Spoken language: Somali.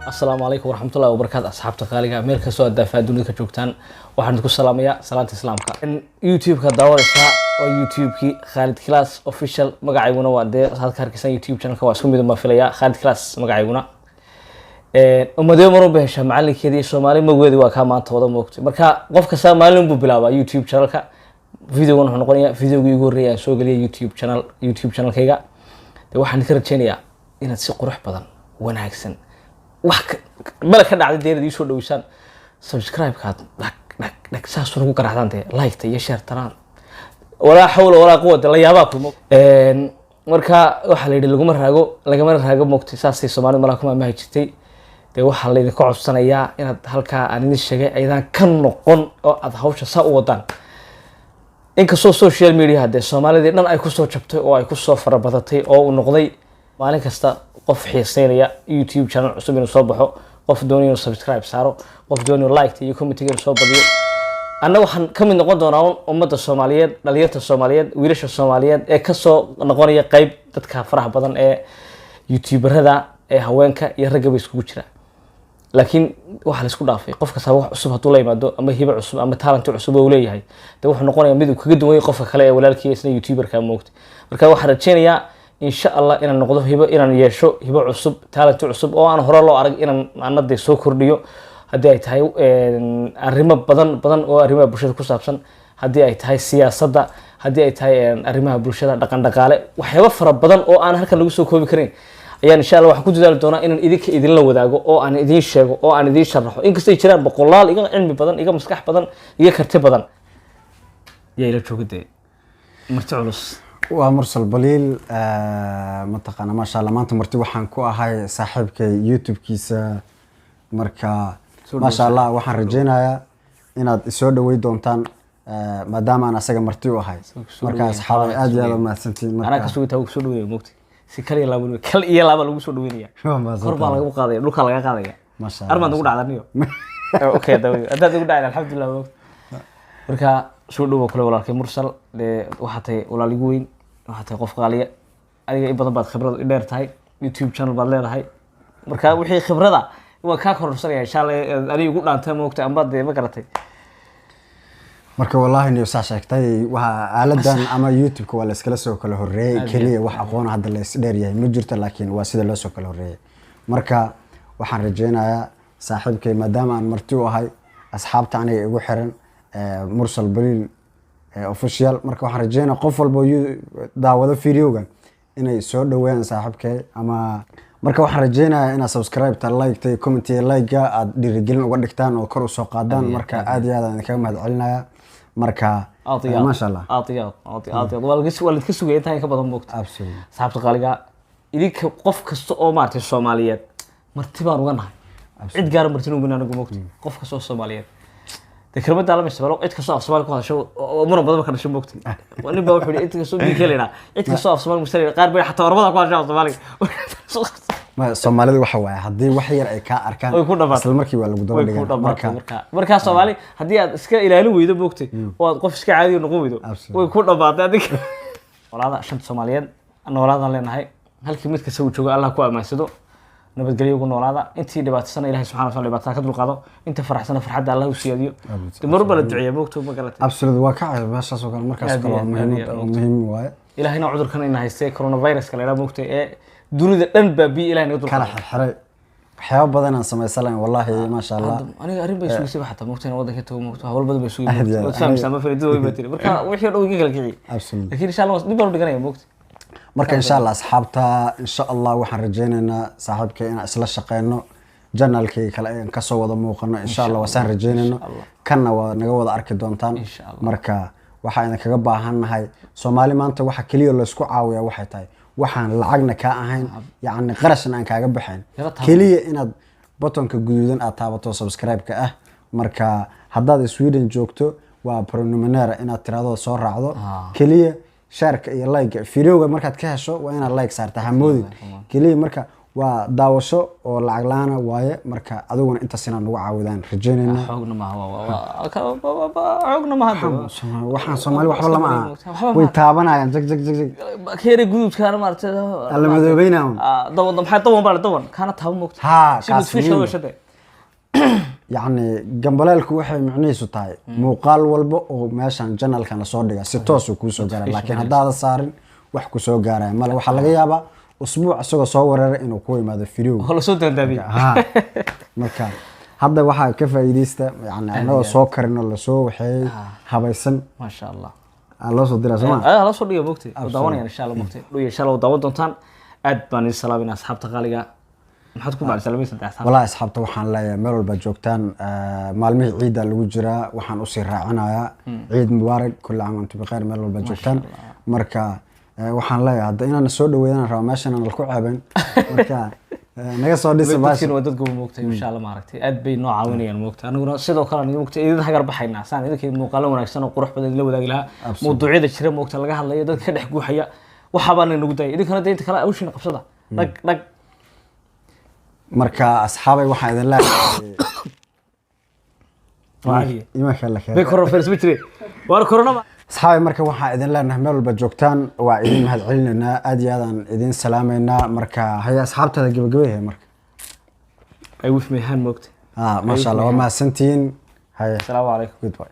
السلام عليكم ورحمة الله وبركاته أصحاب تقاليها ميل كسو الدافع دوني كجوجتان waxaan ku salaamayaa salaanta islaamka in YouTube ka daawanaysa oo YouTube ki Khalid Class official magacayguna waa de halka harkisan YouTube channel ka waa isku mid ma filaya Khalid Class magacayguna umadee maro beesha macalinkeedii Soomaali magweedi waa ka maanta wada moogtay marka qofka Soomaaliyeed buu bilaabaa YouTube channel ka video wuxuu noqonayaa videoga ugu horeeya soo galiya YouTube channel kayga waxaan ka rajeynayaa inaad si qurux badan wanaagsan wax bal ka dhacday deeradii soo dhawisaan subscribe ka dhag saas ugu qaraxdante like iyo share taraan wala hawla wala quwwata la yaaba ku marka waxa la yiri lagama raago moogtay saasay Soomaalidu malaakuma ma jirtay waxa la idin ka codsanayaa inaad halka aan idin sheegay aydan ka noqon oo aad hawsha saa u wadaan inkastoo social media hadda Soomaalida dhan ay ku soo jabtay oo ay ku soo farabadatay oo uu noqday maalin kasta qof xiiseynaya YouTube channel cusub inuu soo baxo qof doonaya subscribe saaro qof doonaya like iyo comment iga soo badiyo anna waxaan ka mid noqon doonaa ummadda Soomaaliyeed dhalinyarada Soomaaliyeed wiilasha Soomaaliyeed ee ka soo noqonaya qayb dadka faraha badan ee YouTuberada ee haweenka iyo ragga isku jira laakiin waxa la isku dhaafay qofka sabab wax cusub haduu la yimaado ama hiba cusub ama talent cusub oo leeyahay wuxuu noqonayaa mid uu kaga duwan qofka kale ee walaalkiisa YouTuber ka moogtay marka waxaan rajeynayaa إن شاء الله إن نقضه هبة إن يشوا هبة عصب ثالث عصب أو أنا هرا الله أرج إن أنا ده سو كرديو هدي أيتهاي الرمى بدن أو الرمى برشة كوسابسن هدي أيتهاي سياسة ده هدي أيتهاي الرمى برشة دكان دكالة وحيوفر بدن أو أنا هركن لو سو كوي بكرين يعني إن شاء الله وحكون جدال دونا إن إذا لو وداعو أو أنا إذا يشجع أو أنا إذا يشرحه إنك استيشران بقولال إيجا علم بدن إيجا مسكح بدن إيجا كرتب بدن يا إلى شو كده مرتعلص ومرسل بليل منطقة ما شاء الله ما أنت مرتي وحن كوا هاي صاحبك يوتيوب كيسة مركا ما شاء الله وحن رجينا إن السود ويدونتان ما دام أنا سجى مرتي وهاي مركا أصحابي أجي هذا ما سنتين أنا كسوي توك سود وين موقتي سكري لا بقول كل إيه لا بقول سود وين يا قرب على قو قاضي لوك على قاضي ما شاء الله أرمى تقول على نيو أوكي ده تقول على الحمد لله مركا سود وكل ولا كمرسل وحتى ولا لجوين waxaa qof qaaliya adiga in badan baad khibrad u dheer tahay YouTube channel baad leedahay marka wixii khibrada waa ka kororsanaya insha Allah adiga ugu dhaantay moogtay amba ma garatay marka wallahi inuu saashaagtay waxa aaladan ama YouTube-ka waa la iskala soo kala horeeyay kaliya wax aqoon hadda la is dheer yahay ma jirto laakiin waa sida loo soo kala horeeyay marka waxaan rajeynayaa saaxiibkay maadaama aan marti u ahay asxaabta aniga igu xiran mursal baliil official marka waxaan rajeynayaa qof walba daawado videogan inay soo dhaweeyaan saaxiibkay ama marka waxaan rajeynayaa inaad subscribe ta like ta comment ta like aad dhiirigelin uga dhigtaan oo kor u soo qaadaan marka aad iyo aad aan kaga mahadcelinayaa marka ma sha Allah aad wala ka sugay inta ka badan moogta absolutely saabta qaaliga idinka qof kasta oo maartay Soomaaliyeed marti baan uga nahay cid gaar marti ugu nahay moogta qof kasta oo Soomaaliyeed تكرمت على مش بلو عيد كسوف صومال كذا شو مرة بدل ما كان شو بوقتي وأنا بقول حولي عيد كسوف بيكلنا عيد كسوف صومال مشتري قارب حتى رمضان كذا شو صومالي ما صومالي وحواي هدي وحير أي كأركان أصل مركي ولا بدون مركا صومالي هدي سك إلى لو يدو بوقتي وقف سك عادي ونقوم يدو ويكون بعض هذيك ولا هذا عشان صوماليين أنا ولا هذا لنا هاي هل كمية كسوي شو الله كوا ما يسدو nabadgelyo ugu noolaada intii dhibaataysan Ilaahay subhanahu wa ta'ala dhibaatada ka dulqaado inta faraxsan farxadda Allah u siiyadiyo marba la duceeyo boogto ma galatay absolutely waa ka meeshaas oo kale markaas kale muhiim waaye Ilaahayna cudurkan in haystay coronavirus kale ila boogtay ee dunida dhan baabi Ilaahayna u kala xiray waxyaabo badan aan sameeysan wallahi ma sha Allah aniga arrin bay isugu xataa moogtay wadanka tago moogto hawl badan bay isugu oo fahamsan ma fariido way batiri marka wixii dhow iga kala kiciyay laakiin insha Allah dib baan u dhiganaya moogtay marka insha Allah asxaabta insha Allah waxaan rajeynaynaa saaxiibkay in isla shaqeyno channelkii kale aan ka soo wada muuqano insha Allah wasaan rajeynayno kana waa naga wada arki doontaan marka waxaan kaga baahanahay Soomaali maanta waxa kaliya la isku caawiyaa waxay tahay waxaan lacagna ka ahayn yaani qarashna aan kaaga baxayn kaliya inaad buttonka guduudan aad taabato subscribe-ka ah marka haddaad Sweden joogto waa pronumenaire inaad tiraado soo raacdo kaliya شارك يا لايك فيديوغا markaad ka hesho waa inaad like saartaa hamoodi kaliya marka waa daawasho oo lacag la'aan waaye marka adiguna intaas inaan nagu caawidaan rajaynayna xoogna maaha waxaan Soomaali waxba lama aha way taabanayaan jag jag jag jag keere gudubkaana maartay alla madoobeynaa dawan maxay dawan kana taabo moogta ha si fish oo shade يعني جنبلالku waxay macnihiisu tahay muuqaal walba oo meeshan channelkan la soo dhiga si toos ku soo gaaray laakiin hadaad saarin wax ku soo gaaray mal waxa laga yaabaa usbuuc asagoo soo wareeray inuu ku yimaado video wala soo dandaabiyo marka hadda waxa ka faa'iideysta yani anagoo soo karino la soo waxay habaysan ma sha Allah loo soo diraa sama la soo dhigo moogtay daawanayaan insha Allah moogtay dhuu insha Allah daawan doontaan aad baan idin salaaminaa asxaabta qaaliga maxaad ku macluumaysan asxaabta walahi asxaabta waxaan leeyahay meel walba joogtaan maalmihii ciida lagu jiraa waxaan u sii raacinayaa ciid mubaarak kullu aam antum bikhair meel walba joogtaan marka waxaan leeyahay hadda inaan soo dhaweeyana raba meeshan aan ku ceebin marka naga soo dhisay baashin waa dad go'o moogtay insha Allah maaragtay aad bay noo caawinayaan moogtay anaguna sidoo kale aan moogtay idin hagar baxaynaa saan idinka muuqaal wanaagsan oo qurux badan la wadaagi lahaa mowduucyada jira moogtay laga hadlayo dadka ka dhex guuxaya waxa baan nagu day idinkana deynta kala awshin qabsada dhag marka asxaabay waxaan idin leeyahay ima kala bay coronavirus bijire war corona asxaabay marka waxaan idin leenahay meel walba joogtaan waa idin mahad celinaynaa aad iyo aad idin salaameynaa marka haya asxaabtada gabagabeeyay marka ay wif meehan moogtay ma sha Allah waa mahadsantiin haya assalaamu alaykum goodbye